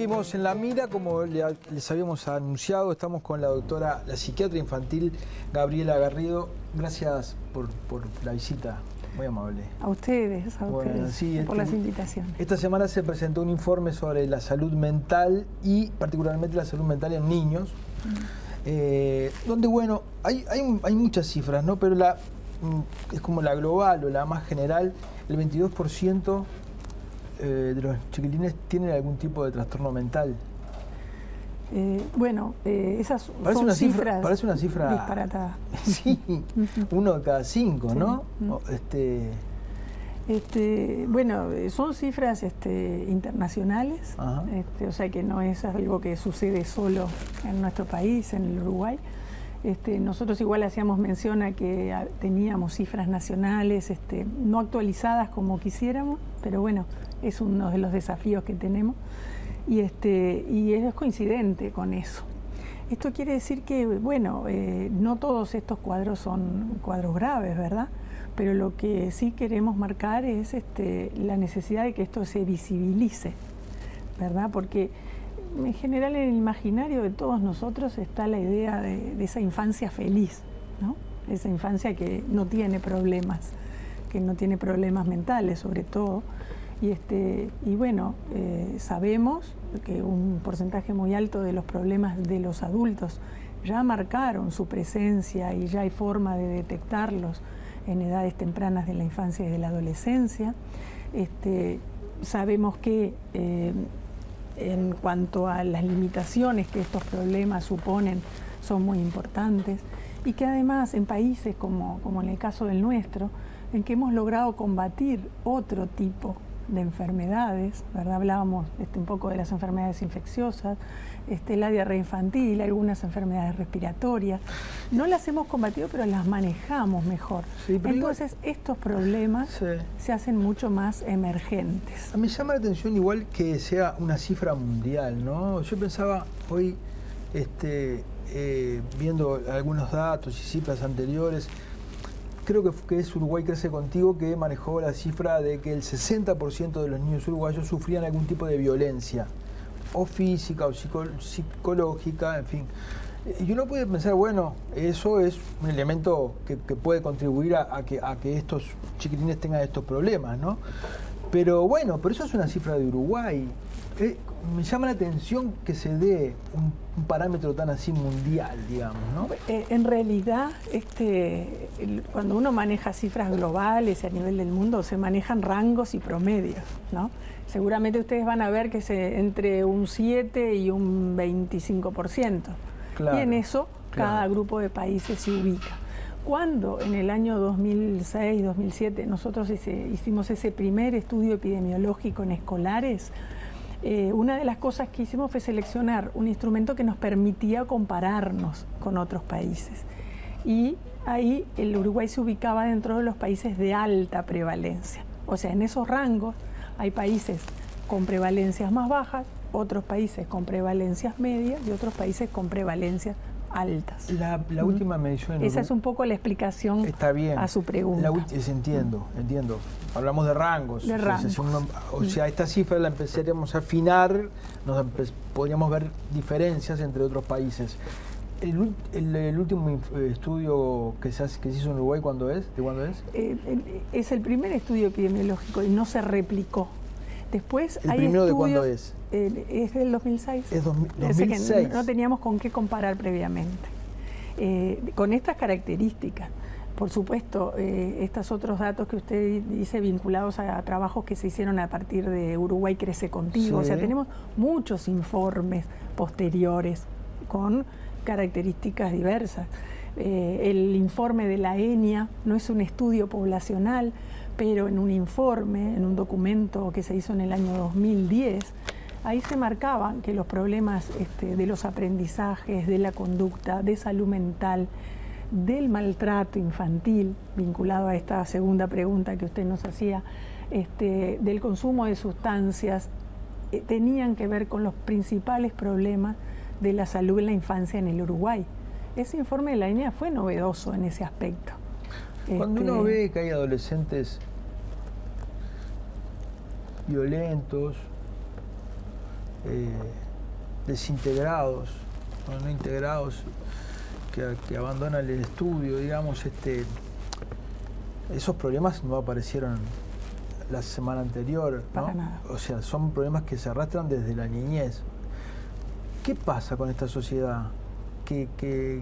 seguimos en La Mira, como les habíamos anunciado, estamos con la doctora, la psiquiatra infantil Gabriela Garrido. Gracias por la visita, muy amable. A ustedes, Bueno, sí, por las invitaciones. Esta semana se presentó un informe sobre la salud mental y particularmente la salud mental en niños, donde, bueno, hay muchas cifras, ¿no? Pero es como la global o la más general, el 22% de los chiquilines tienen algún tipo de trastorno mental. Esas son cifras. Parece una cifra disparatadas. Sí, 1 de cada 5, sí. ¿no? Son cifras internacionales, o sea que no es algo que sucede solo en nuestro país, en el Uruguay. Nosotros igual hacíamos mención a que teníamos cifras nacionales no actualizadas como quisiéramos, pero bueno, es uno de los desafíos que tenemos y es coincidente con eso. Esto quiere decir que, no todos estos cuadros son cuadros graves, ¿verdad? Pero lo que sí queremos marcar es la necesidad de que esto se visibilice, ¿verdad? Porque en general en el imaginario de todos nosotros está la idea de esa infancia feliz, ¿no? Esa infancia que no tiene problemas, mentales sobre todo. Sabemos que un porcentaje muy alto de los problemas de los adultos ya marcaron su presencia y ya hay forma de detectarlos en edades tempranas de la infancia y de la adolescencia. Sabemos que en cuanto a las limitaciones que estos problemas suponen, son muy importantes y que además en países como en el caso del nuestro, en que hemos logrado combatir otro tipo de enfermedades, ¿verdad? Hablábamos un poco de las enfermedades infecciosas, la diarrea infantil, algunas enfermedades respiratorias. No las hemos combatido, pero las manejamos mejor. Sí, entonces, estos problemas se hacen mucho más emergentes. A mí me llama la atención igual que sea una cifra mundial, ¿no? Yo pensaba hoy, viendo algunos datos y cifras anteriores, creo que es Uruguay Crece Contigo que manejó la cifra de que el 60% de los niños uruguayos sufrían algún tipo de violencia, o física o psicológica, en fin. Y uno puede pensar, bueno, eso es un elemento que puede contribuir a que estos chiquilines tengan estos problemas, ¿no? Pero bueno, pero eso es una cifra de Uruguay. Me llama la atención que se dé un parámetro tan así mundial, digamos, ¿no? En realidad, cuando uno maneja cifras globales a nivel del mundo, se manejan rangos y promedios, ¿no? Seguramente ustedes van a ver que entre un 7 y un 25%. Claro, y en eso cada grupo de países se ubica. Cuando en el año 2006-2007 nosotros hicimos ese primer estudio epidemiológico en escolares, una de las cosas que hicimos fue seleccionar un instrumento que nos permitía compararnos con otros países. Y ahí el Uruguay se ubicaba dentro de los países de alta prevalencia. O sea, en esos rangos hay países con prevalencias más bajas, otros países con prevalencias medias y otros países con prevalencias altas. La última medición... Esa es un poco la explicación a su pregunta. Entiendo. Hablamos de rangos. De rangos. O sea, esta cifra la empezaríamos a afinar, podríamos ver diferencias entre otros países. El último estudio que se hizo en Uruguay, ¿de cuándo es? Es el primer estudio epidemiológico y no se replicó. Después ¿El hay primero estudios, de cuándo es? Es del 2006. Es 2006. Que no teníamos con qué comparar previamente. Con estas características. Por supuesto, estos otros datos que usted dice vinculados a trabajos que se hicieron a partir de Uruguay Crece Contigo. Sí. O sea, tenemos muchos informes posteriores con características diversas. El informe de la ENIA no es un estudio poblacional, pero en un informe, en un documento que se hizo en el año 2010, ahí se marcaban que los problemas de los aprendizajes, de la conducta, de salud mental, del maltrato infantil, vinculado a esta segunda pregunta que usted nos hacía, del consumo de sustancias, tenían que ver con los principales problemas de la salud en la infancia en el Uruguay. Ese informe de la ENIA fue novedoso en ese aspecto. Cuando uno ve que hay adolescentes violentos, desintegrados, no integrados, que abandonan el estudio, digamos, esos problemas no aparecieron la semana anterior, ¿no? Para nada. O sea, son problemas que se arrastran desde la niñez. ¿Qué pasa con esta sociedad? Que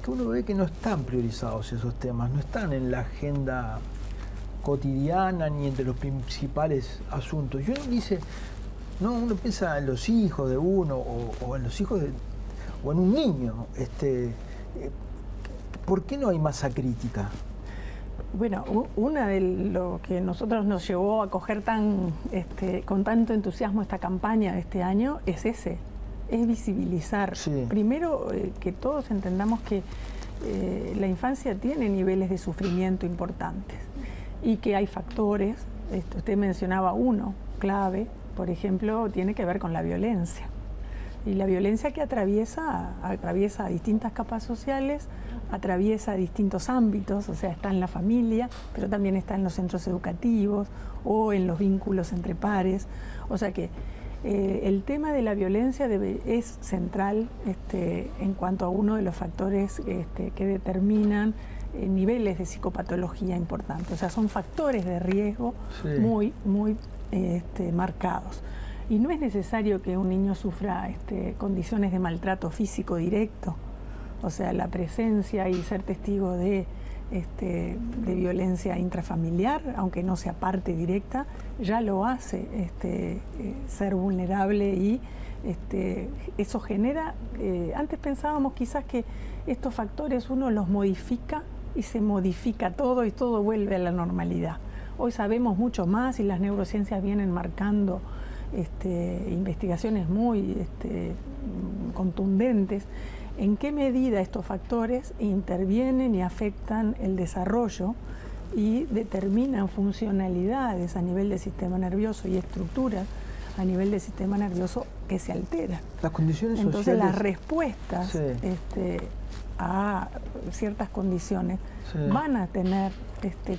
uno ve que no están priorizados esos temas, no están en la agenda cotidiana ni entre los principales asuntos. Y uno dice, no, uno piensa en los hijos de uno o en los hijos o en un niño. ¿Por qué no hay masa crítica? Bueno, una de lo que nosotros nos llevó a coger con tanto entusiasmo esta campaña de este año es visibilizar. Sí. Primero, que todos entendamos que la infancia tiene niveles de sufrimiento importantes y que hay factores, usted mencionaba uno clave, por ejemplo, tiene que ver con la violencia. Y la violencia que atraviesa distintas capas sociales, atraviesa distintos ámbitos, o sea, está en la familia, pero también está en los centros educativos o en los vínculos entre pares. O sea que el tema de la violencia es central en cuanto a uno de los factores que determinan niveles de psicopatología importantes. O sea, son factores de riesgo sí. muy marcados. Y no es necesario que un niño sufra condiciones de maltrato físico directo. O sea, la presencia y ser testigo de violencia intrafamiliar, aunque no sea parte directa, ya lo hace ser vulnerable y eso genera... antes pensábamos quizás que estos factores uno los modifica y se modifica todo y todo vuelve a la normalidad. Hoy sabemos mucho más y las neurociencias vienen marcando investigaciones muy contundentes. ¿En qué medida estos factores intervienen y afectan el desarrollo y determinan funcionalidades a nivel del sistema nervioso y estructuras a nivel del sistema nervioso que se alteran? Las condiciones Entonces, sociales... las respuestas sí. A ciertas condiciones sí. van a tener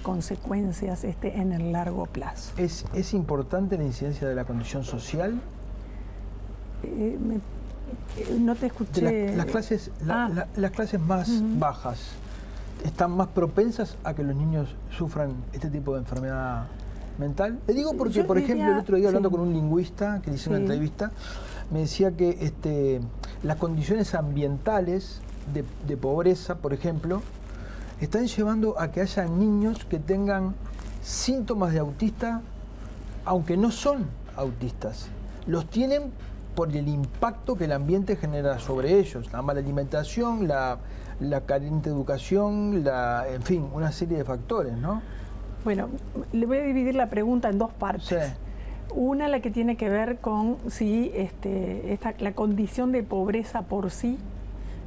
consecuencias en el largo plazo. ¿Es importante la incidencia de la condición social? No te escuché. Las clases más bajas están más propensas a que los niños sufran este tipo de enfermedad mental. Le digo porque, por ejemplo, el otro día hablando sí. con un lingüista que le hice una entrevista, me decía que las condiciones ambientales de pobreza, por ejemplo, están llevando a que haya niños que tengan síntomas de autista, aunque no son autistas. Los tienen por el impacto que el ambiente genera sobre ellos, la mala alimentación, la carente educación, en fin, una serie de factores, ¿no? Bueno, le voy a dividir la pregunta en dos partes. Sí. Una, la que tiene que ver con si la condición de pobreza por sí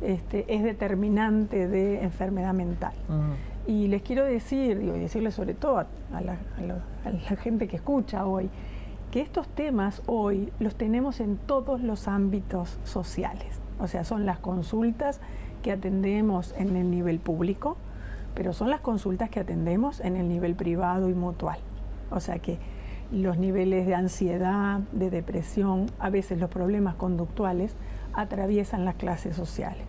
es determinante de enfermedad mental. Y les quiero decir, y decirles sobre todo a la gente que escucha hoy, que estos temas hoy los tenemos en todos los ámbitos sociales. O sea, son las consultas que atendemos en el nivel público, pero son las consultas que atendemos en el nivel privado y mutual. O sea que los niveles de ansiedad, de depresión, a veces los problemas conductuales atraviesan las clases sociales.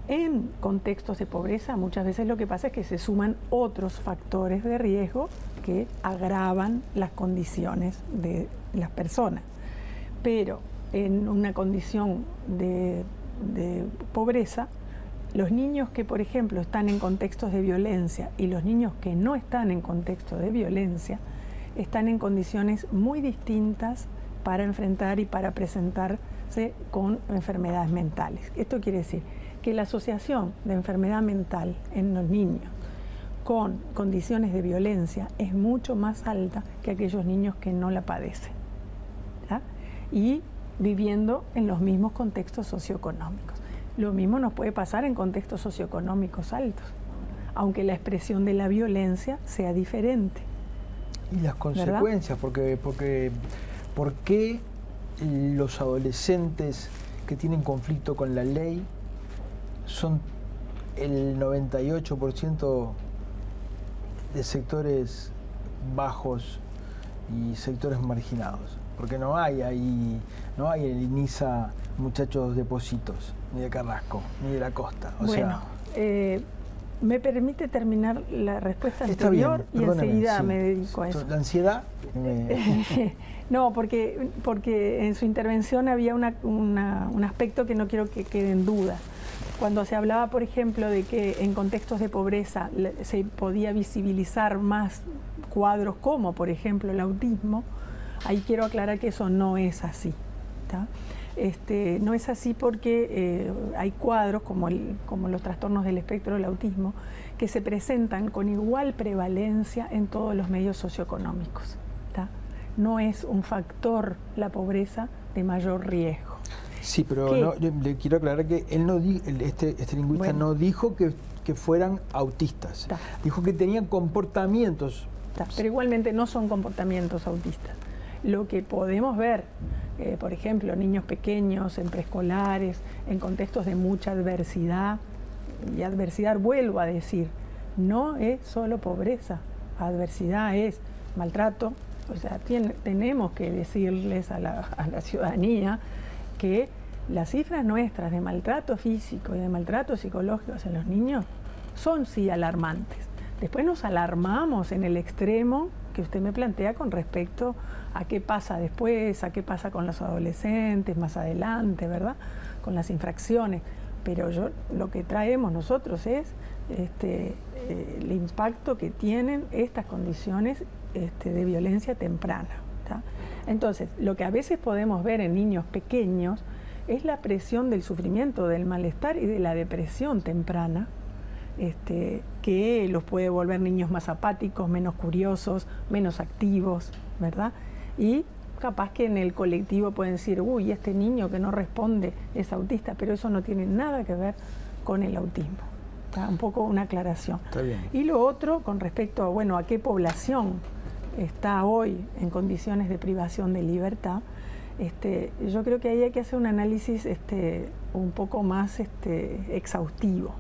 En contextos de pobreza muchas veces lo que pasa es que se suman otros factores de riesgo que agravan las condiciones de las personas. Pero en una condición de pobreza, los niños que, por ejemplo, están en contextos de violencia y los niños que no están en contextos de violencia están en condiciones muy distintas para enfrentar y para presentarse con enfermedades mentales. Esto quiere decir que la asociación de enfermedad mental en los niños con condiciones de violencia es mucho más alta que aquellos niños que no la padecen, ¿ya? Y viviendo en los mismos contextos socioeconómicos. Lo mismo nos puede pasar en contextos socioeconómicos altos, aunque la expresión de la violencia sea diferente. Y las consecuencias, porque ¿por qué los adolescentes que tienen conflicto con la ley son el 98% de sectores bajos y sectores marginados? porque no hay ahí, no hay en el INISA muchachos de Pocitos, ni de Carrasco, ni de la costa. Me permite terminar la respuesta anterior y enseguida me dedico a eso. ¿La ansiedad? No, porque en su intervención había un aspecto que no quiero que quede en duda. Cuando se hablaba, por ejemplo, de que en contextos de pobreza se podía visibilizar más cuadros como, por ejemplo, el autismo, ahí quiero aclarar que eso no es así, ¿tá? No es así porque hay cuadros como los trastornos del espectro del autismo que se presentan con igual prevalencia en todos los medios socioeconómicos, ¿tá? No es un factor la pobreza de mayor riesgo. Sí, pero no, le quiero aclarar que él no este lingüista no dijo que fueran autistas, dijo que tenían comportamientos. Pero igualmente no son comportamientos autistas. Lo que podemos ver, por ejemplo, niños pequeños, en preescolares, en contextos de mucha adversidad, y adversidad, vuelvo a decir, no es solo pobreza, adversidad es maltrato, o sea, tenemos que decirles a la ciudadanía que las cifras nuestras de maltrato físico y de maltrato psicológico hacia los niños son sí alarmantes. Después nos alarmamos en el extremo que usted me plantea con respecto a qué pasa después, a qué pasa con los adolescentes más adelante, ¿verdad? Con las infracciones. Pero lo que traemos nosotros es el impacto que tienen estas condiciones de violencia temprana, ¿tá? Entonces, lo que a veces podemos ver en niños pequeños es la presión del sufrimiento, del malestar y de la depresión temprana, que los puede volver niños más apáticos, menos curiosos, menos activos, ¿verdad? Y capaz que en el colectivo pueden decir, uy, este niño que no responde es autista, pero eso no tiene nada que ver con el autismo. ¿Tá? Un poco una aclaración. Está bien. Y lo otro, con respecto a, bueno, a qué población está hoy en condiciones de privación de libertad, yo creo que ahí hay que hacer un análisis un poco más exhaustivo,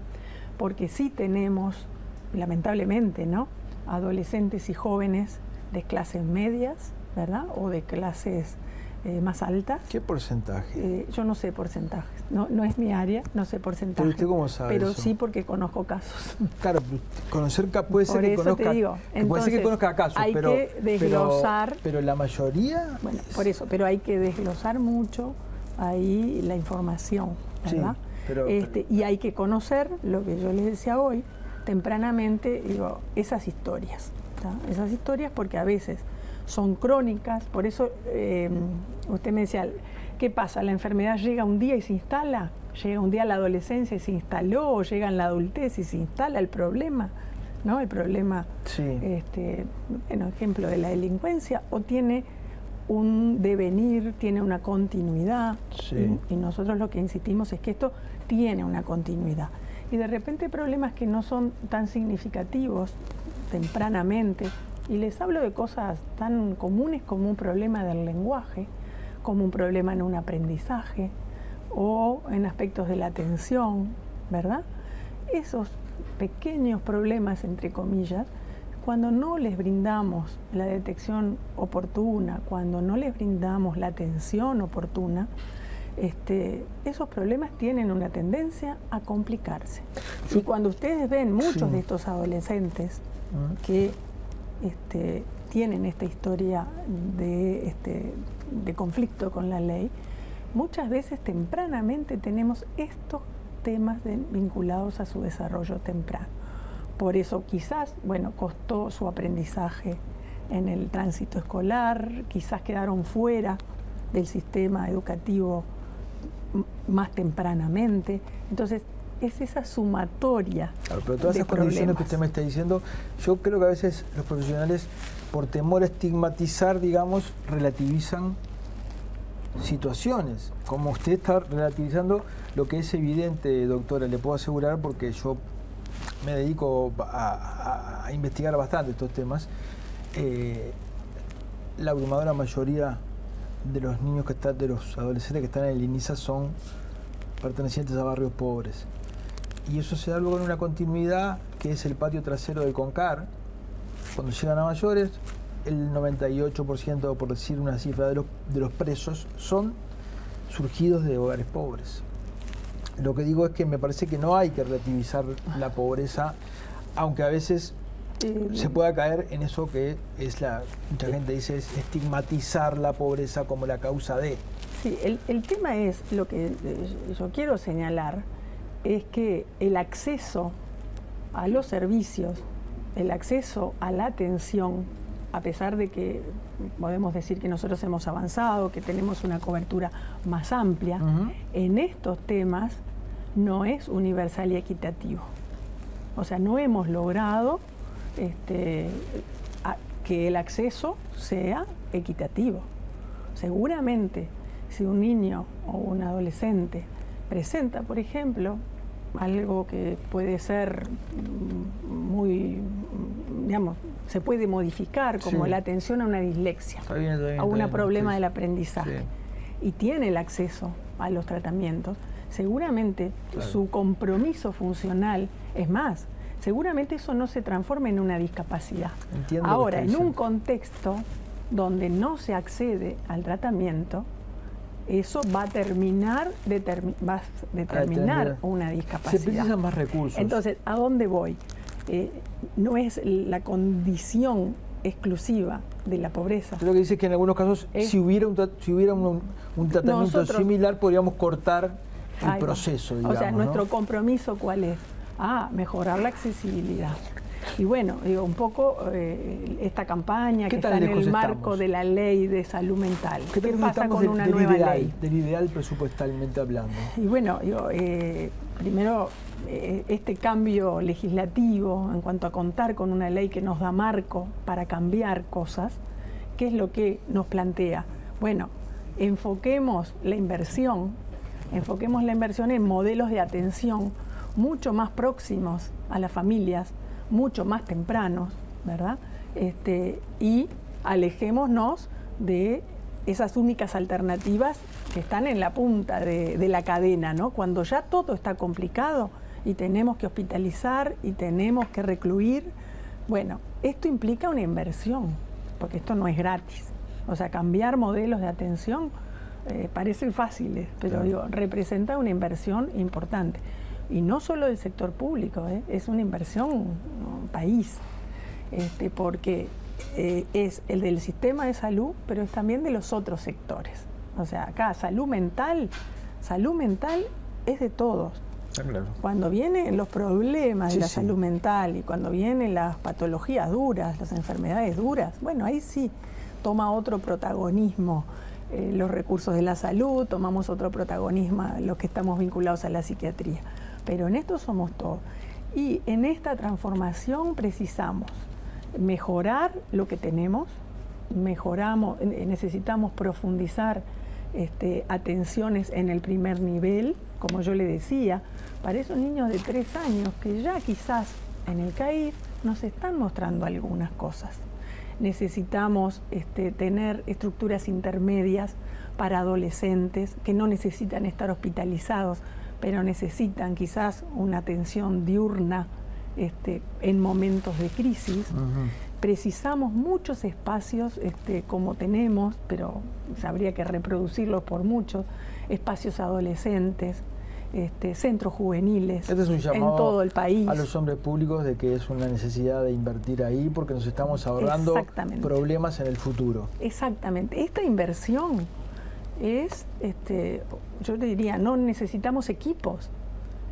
porque sí tenemos, lamentablemente, ¿no?, adolescentes y jóvenes de clases medias, ¿verdad?, o de clases más altas. ¿Qué porcentaje? Yo no sé porcentajes, no es mi área, no sé porcentajes. ¿Pero usted cómo sabe Pero eso? sí, porque conozco casos. Claro, conocer puede ser que conozca, puede ser que conozca casos, hay que desglosar. Pero la mayoría. Bueno, por eso, pero hay que desglosar mucho ahí la información, ¿verdad? Sí, y hay que conocer lo que yo les decía hoy, tempranamente, digo, esas historias, ¿tá? Esas historias, porque a veces son crónicas, por eso usted me decía, ¿qué pasa? ¿La enfermedad llega un día y se instala? ¿Llega un día a la adolescencia y se instaló? ¿O llega en la adultez y se instala el problema? ¿No? El problema, sí. Ejemplo de la delincuencia, o tiene un devenir, tiene una continuidad, sí. Y nosotros lo que insistimos es que esto tiene una continuidad. Y de repente problemas que no son tan significativos tempranamente, y les hablo de cosas tan comunes como un problema del lenguaje, como un problema en un aprendizaje o en aspectos de la atención, ¿verdad? Esos pequeños problemas, entre comillas, cuando no les brindamos la detección oportuna, cuando no les brindamos la atención oportuna, esos problemas tienen una tendencia a complicarse. Y cuando ustedes ven muchos de estos adolescentes que tienen esta historia de conflicto con la ley, muchas veces tempranamente tenemos estos temas vinculados a su desarrollo temprano. Por eso quizás, bueno, costó su aprendizaje en el tránsito escolar, quizás quedaron fuera del sistema educativo más tempranamente. Entonces, es esa sumatoria. Claro, pero todas esas condiciones que usted me está diciendo, yo creo que a veces los profesionales, por temor a estigmatizar, digamos, relativizan situaciones. Como usted está relativizando lo que es evidente, doctora, le puedo asegurar, porque yo me dedico a investigar bastante estos temas. La abrumadora mayoría de los niños de los adolescentes que están en el INISA son pertenecientes a barrios pobres. Y eso se da luego en una continuidad que es el patio trasero del CONCAR. Cuando llegan a mayores, el 98%, por decir una cifra, de los presos son surgidos de hogares pobres. Lo que digo es que me parece que no hay que relativizar la pobreza, aunque a veces se pueda caer en eso que es mucha gente dice, es estigmatizar la pobreza como la causa de. Sí, el tema es, lo que yo quiero señalar, es que el acceso a los servicios, el acceso a la atención, a pesar de que podemos decir que nosotros hemos avanzado, que tenemos una cobertura más amplia, en estos temas no es universal y equitativo. O sea, no hemos logrado que el acceso sea equitativo. Seguramente, si un niño o un adolescente presenta, por ejemplo, algo que puede ser muy, digamos, se puede modificar, como la atención a una dislexia, a un problema del aprendizaje, y tiene el acceso a los tratamientos, seguramente su compromiso funcional es más. Seguramente eso no se transforma en una discapacidad. Ahora, en un contexto donde no se accede al tratamiento, eso va a determinar una discapacidad. Se precisan más recursos. Entonces, ¿a dónde voy? No es la condición exclusiva de la pobreza. Lo que dice es que en algunos casos, si hubiera un tratamiento similar, podríamos cortar el proceso, digamos, o sea, nuestro ¿no? compromiso, ¿cuál es? Mejorar la accesibilidad. Y bueno, digo, un poco esta campaña que está en el marco de la ley de salud mental. ¿Qué pasa con una nueva ley? Del ideal presupuestalmente hablando. Y bueno, primero, este cambio legislativo en cuanto a contar con una ley que nos da marco para cambiar cosas, ¿qué es lo que nos plantea? Bueno, enfoquemos la inversión en modelos de atención mucho más próximos a las familias, mucho más tempranos, ¿verdad? Y alejémonos de esas únicas alternativas que están en la punta de la cadena, ¿no? Cuando ya todo está complicado y tenemos que hospitalizar y tenemos que recluir, bueno, esto implica una inversión, porque esto no es gratis. O sea, cambiar modelos de atención parecen fáciles, pero digo, representa una inversión importante. Y no solo del sector público, es una inversión país, porque es el del sistema de salud, pero es también de los otros sectores. O sea, acá salud mental es de todos. Claro. Cuando vienen los problemas de la salud mental y cuando vienen las patologías duras, las enfermedades duras, bueno, ahí sí toma otro protagonismo los recursos de la salud, tomamos otro protagonismo los que estamos vinculados a la psiquiatría. Pero en esto somos todos. Y en esta transformación precisamos mejorar lo que tenemos, necesitamos profundizar atenciones en el primer nivel, como yo le decía, para esos niños de 3 años que ya quizás en el CAIF nos están mostrando algunas cosas. Necesitamos tener estructuras intermedias para adolescentes que no necesitan estar hospitalizados, pero necesitan quizás una atención diurna en momentos de crisis. Precisamos muchos espacios como tenemos, pero habría que reproducirlos por muchos, espacios adolescentes, centros juveniles este es un llamado en todo el país. A los hombres públicos de que es una necesidad de invertir ahí porque nos estamos ahorrando problemas en el futuro. Exactamente. Esta inversión es, yo te diría, no necesitamos equipos.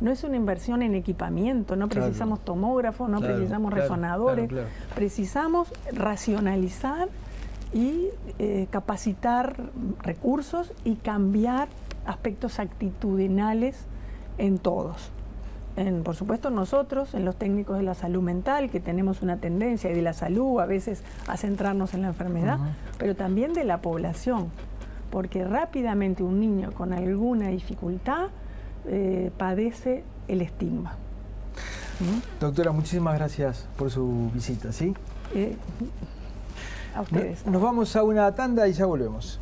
No es una inversión en equipamiento, no precisamos tomógrafos, no precisamos resonadores, precisamos racionalizar y capacitar recursos y cambiar aspectos actitudinales en todos. Por supuesto nosotros, en los técnicos de la salud mental, que tenemos una tendencia, y de la salud a veces a centrarnos en la enfermedad, pero también de la población, porque rápidamente un niño con alguna dificultad padece el estigma. Doctora, muchísimas gracias por su visita, ¿sí? A ustedes. Nos vamos a una tanda y ya volvemos.